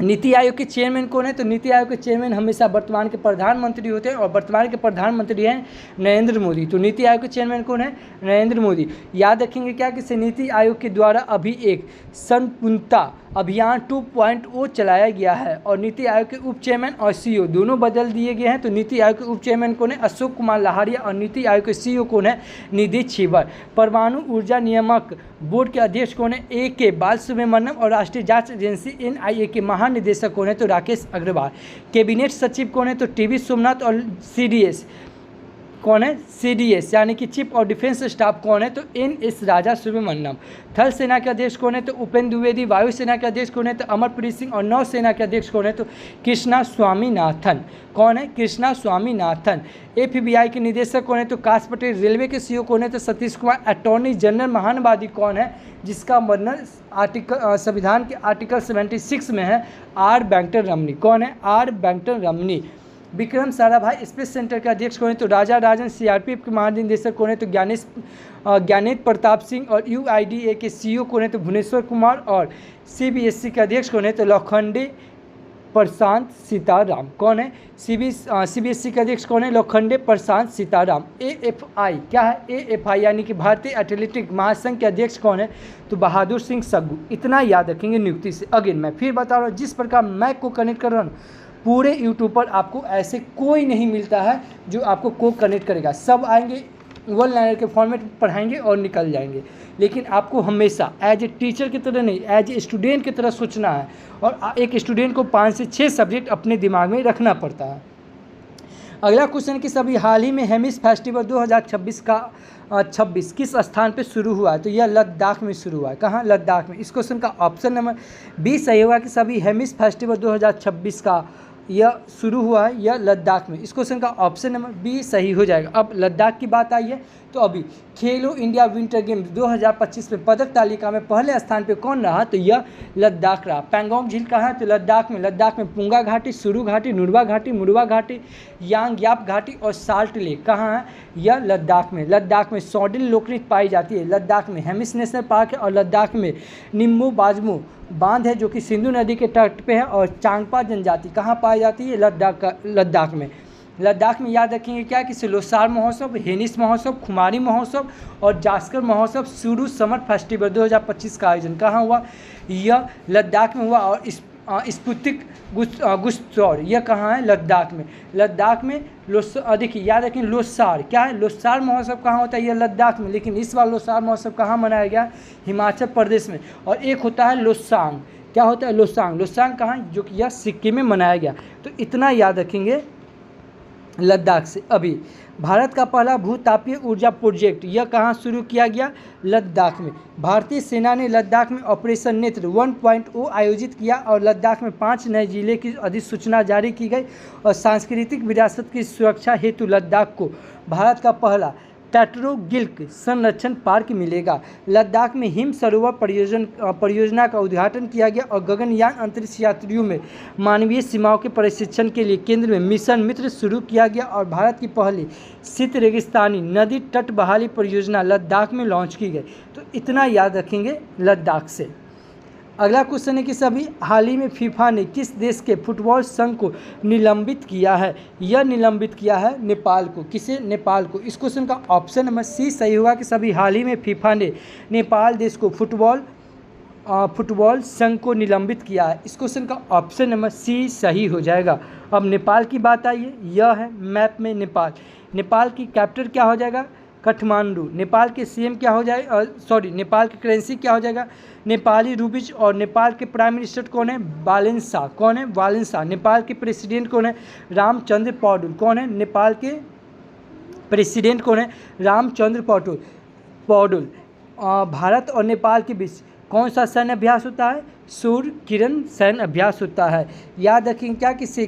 नीति आयोग के चेयरमैन कौन है? तो नीति आयोग के चेयरमैन हमेशा वर्तमान के प्रधानमंत्री होते हैं और वर्तमान के प्रधानमंत्री हैं नरेंद्र मोदी। तो नीति आयोग के चेयरमैन कौन है? नरेंद्र मोदी। याद रखेंगे क्या कि नीति आयोग के द्वारा अभी एक संपूर्णता अभियान 2.0 चलाया गया है और नीति आयोग के उप चेयरमैन और सीईओ दोनों बदल दिए गए हैं। तो नीति आयोग के उप चेयरमैन कौन है? अशोक कुमार लहारिया और नीति आयोग के सीईओ कौन है? निधि छिबर। परमाणु ऊर्जा नियामक बोर्ड के अध्यक्ष कौन है? AK बालसुब्रमण्यम और राष्ट्रीय जांच एजेंसी NIA के महानिदेशक कौन है? तो राकेश अग्रवाल। कैबिनेट सचिव कौन है? तो TB सोमनाथ और CDS कौन है? CDS यानी कि चीफ ऑफ डिफेंस स्टाफ कौन है? तो NS राजा सुब्रमण्यम। थल सेना के अध्यक्ष कौन है? तो उपेंद्र द्विवेदी। वायुसेना के अध्यक्ष कौन है? तो अमरप्रीत सिंह। और नौसेना के अध्यक्ष कौन है? तो कृष्णा स्वामीनाथन। कौन है? कृष्णा स्वामीनाथन। FBI के निदेशक कौन है? तो काश पटेल। रेलवे के CEO कौन है? तो सतीश कुमार। अटॉर्नी जनरल महानवादी कौन है जिसका वर्णन संविधान के आर्टिकल 76 में है? R वेंकट रमनी। कौन है? R वेंकट रमनी। विक्रम साराभाई स्पेस सेंटर के अध्यक्ष कौन है? तो राजा राजन। CRPF के महानिदेशक कौन है? तो ज्ञानेश प्रताप सिंह। और UIDA के CEO कौन है? तो भुवनेश्वर कुमार। और CBSE के अध्यक्ष कौन है? तो लोखंडे प्रशांत सीताराम। कौन है? CBSE के अध्यक्ष कौन है? लोखंडे प्रशांत सीताराम। AFI क्या है? AFI यानी कि भारतीय एथलेटिक महासंघ के अध्यक्ष कौन है? तो बहादुर सिंह सग्गू। इतना याद रखेंगे नियुक्ति से। अगेन मैं फिर बता रहा हूँ, जिस प्रकार मैं को कनेक्ट कर रहा हूँ पूरे यूट्यूब पर आपको ऐसे कोई नहीं मिलता है जो आपको को कनेक्ट करेगा। सब आएंगे वन लाइनर के फॉर्मेट पढ़ाएंगे और निकल जाएंगे, लेकिन आपको हमेशा एज ए टीचर की तरह नहीं, एज ए स्टूडेंट की तरह सोचना है। और एक स्टूडेंट को 5 से 6 सब्जेक्ट अपने दिमाग में रखना पड़ता है। अगला क्वेश्चन कि सभी हाल ही में हेमिस फेस्टिवल 2026 का 26 किस स्थान पे शुरू हुआ है? तो यह लद्दाख में शुरू हुआ है। कहाँ? लद्दाख में। इस क्वेश्चन का ऑप्शन नंबर बी सही होगा कि सभी हेमिस फेस्टिवल 2026 का यह शुरू हुआ है यह लद्दाख में। इस क्वेश्चन का ऑप्शन नंबर बी सही हो जाएगा। अब लद्दाख की बात आई है तो अभी खेलो इंडिया विंटर गेम्स 2025 में पदक तालिका में पहले स्थान पे कौन रहा? तो यह लद्दाख रहा। पैंगोंग झील कहाँ है? तो लद्दाख में। लद्दाख में पुंगा घाटी, सुरू घाटी, नुरवा घाटी, मुरवा घाटी, यांगयाप घाटी और साल्ट लेक कहाँ है? यह लद्दाख में। लद्दाख में सॉडिल लोकनृत्य पाई जाती है। लद्दाख में हेमिस नेशनल पार्क है और लद्दाख में निम्मू बाजमू बांध है जो कि सिंधु नदी के तट पे है। और चांगपा जनजाति कहाँ पाई जाती है? लद्दाख में। लद्दाख में याद रखेंगे क्या कि लोसार महोत्सव, हेनिस महोत्सव, खुमारी महोत्सव और जास्कर महोत्सव सुरू समर फेस्टिवल 2025 का आयोजन कहाँ हुआ? यह लद्दाख में हुआ। और स्पुतिक गुस्तौर यह कहाँ है? लद्दाख में। लद्दाख में देखिए याद रखें लोसार क्या है? लोसार महोत्सव कहाँ होता है? यह लद्दाख में। लेकिन इस बार लोसार महोत्सव कहाँ मनाया गया? हिमाचल प्रदेश में। और एक होता है लोसांग। क्या होता है? लोसांग। लोसांग कहाँ? जो कि यह सिक्किम में मनाया गया। तो इतना याद रखेंगे लद्दाख से। अभी भारत का पहला भूतापीय ऊर्जा प्रोजेक्ट यह कहाँ शुरू किया गया? लद्दाख में। भारतीय सेना ने लद्दाख में ऑपरेशन नेत्र 1.0 आयोजित किया और लद्दाख में 5 नए जिले की अधिसूचना जारी की गई। और सांस्कृतिक विरासत की सुरक्षा हेतु लद्दाख को भारत का पहला टैट्रोगिल्क संरक्षण पार्क मिलेगा। लद्दाख में हिम सरोवर परियोजना का उद्घाटन किया गया और गगनयान अंतरिक्ष यात्रियों में मानवीय सीमाओं के प्रशिक्षण के लिए केंद्र में मिशन मित्र शुरू किया गया। और भारत की पहली शीत रेगिस्तानी नदी तट बहाली परियोजना लद्दाख में लॉन्च की गई। तो इतना याद रखेंगे लद्दाख से। अगला क्वेश्चन है कि सभी हाल ही में फीफा ने किस देश के फुटबॉल संघ को निलंबित किया है? यह निलंबित किया है नेपाल को। किसे? नेपाल को। इस क्वेश्चन का ऑप्शन नंबर सी सही होगा कि सभी हाल ही में फीफा ने नेपाल देश को फुटबॉल संघ को निलंबित किया है। इस क्वेश्चन का ऑप्शन नंबर सी सही हो जाएगा। अब नेपाल की बात आई है, यह है मैप में नेपाल। नेपाल की कैपिटल क्या हो जाएगा? काठमांडू। नेपाल के CM क्या हो जाए? नेपाल की करेंसी क्या हो जाएगा? नेपाली रूपीज। और नेपाल के प्राइम मिनिस्टर कौन है? वालेंसा। कौन है? वालेंसा। नेपाल के प्रेसिडेंट कौन है? रामचंद्र पौडुल। कौन है? नेपाल के प्रेसिडेंट कौन है? रामचंद्र पौडुल। भारत और नेपाल के बीच कौन सा सैन्य अभ्यास होता है? सूर्य किरण सैन्य अभ्यास होता है। याद रखेंगे क्या कि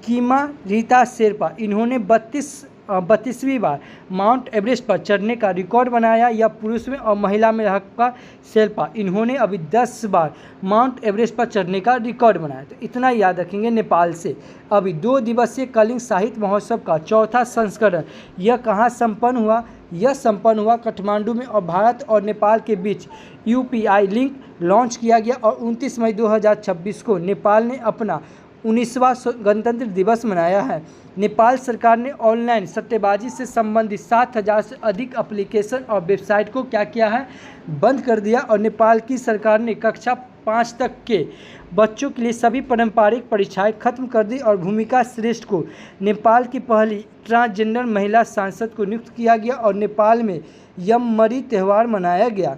कीमा रीता शेरपा इन्होंने 32 32वीं बार माउंट एवरेस्ट पर चढ़ने का रिकॉर्ड बनाया। यह पुरुष में और महिला में रखा शेल्पा, इन्होंने अभी 10 बार माउंट एवरेस्ट पर चढ़ने का रिकॉर्ड बनाया। तो इतना याद रखेंगे नेपाल से। अभी 2 दिवसीय कलिंग साहित्य महोत्सव का चौथा संस्करण यह कहाँ संपन्न हुआ? यह संपन्न हुआ काठमांडू में और भारत और नेपाल के बीच UPI लिंक लॉन्च किया गया और 29 मई 2026 को नेपाल ने अपना 19वां गणतंत्र दिवस मनाया है। नेपाल सरकार ने ऑनलाइन सट्टेबाजी से संबंधित 7000 से अधिक एप्लीकेशन और वेबसाइट को क्या किया है? बंद कर दिया। और नेपाल की सरकार ने कक्षा 5 तक के बच्चों के लिए सभी पारंपरिक परीक्षाएं खत्म कर दी और भूमिका श्रेष्ठ को नेपाल की पहली ट्रांसजेंडर महिला सांसद को नियुक्त किया गया और नेपाल में यममरी त्यौहार मनाया गया।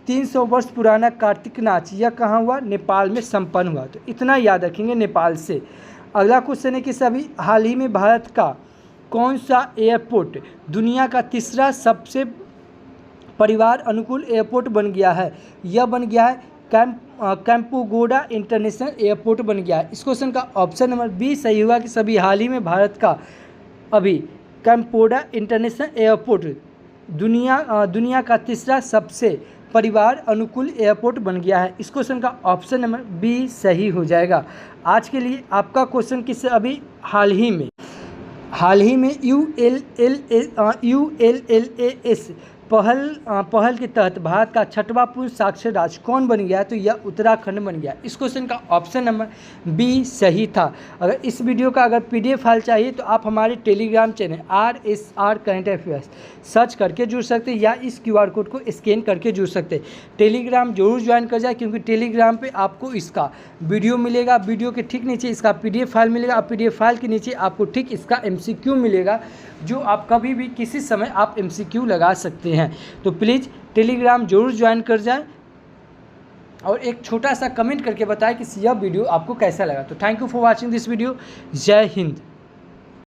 300 वर्ष पुराना कार्तिक नाच यह कहाँ हुआ? नेपाल में संपन्न हुआ। तो इतना याद रखेंगे नेपाल से। अगला क्वेश्चन है कि सभी हाल ही में भारत का कौन सा एयरपोर्ट दुनिया का तीसरा सबसे परिवार अनुकूल एयरपोर्ट बन गया है? यह बन गया है कैंपुगोडा इंटरनेशनल एयरपोर्ट बन गया है। इस क्वेश्चन का ऑप्शन नंबर बी सही हुआ कि सभी हाल ही में भारत का अभी कैंपोडा इंटरनेशनल एयरपोर्ट दुनिया का तीसरा सबसे परिवार अनुकूल एयरपोर्ट बन गया है। इस क्वेश्चन का ऑप्शन नंबर बी सही हो जाएगा। आज के लिए आपका क्वेश्चन किससे? अभी हाल ही में ULLAS पहल के तहत भारत का 6वां पूर्ण साक्षर राज्य कौन बन गया? तो यह उत्तराखंड बन गया। इस क्वेश्चन का ऑप्शन नंबर बी सही था। अगर इस वीडियो का अगर PDF फाइल चाहिए तो आप हमारे Telegram channel RSR current affairs search करके जुड़ सकते हैं या इस QR कोड को स्कैन करके जुड़ सकते हैं। टेलीग्राम जरूर ज्वाइन कर जाए क्योंकि टेलीग्राम पे आपको इसका वीडियो मिलेगा, वीडियो के ठीक नीचे इसका PDF फाइल मिलेगा और PDF फाइल के नीचे आपको ठीक इसका MCQ मिलेगा जो आप कभी भी किसी समय आप MCQ लगा सकते हैं। तो प्लीज़ टेलीग्राम जरूर ज्वाइन कर जाएं और एक छोटा सा कमेंट करके बताएं कि यह वीडियो आपको कैसा लगा। तो thank you for watching this video. जय हिंद।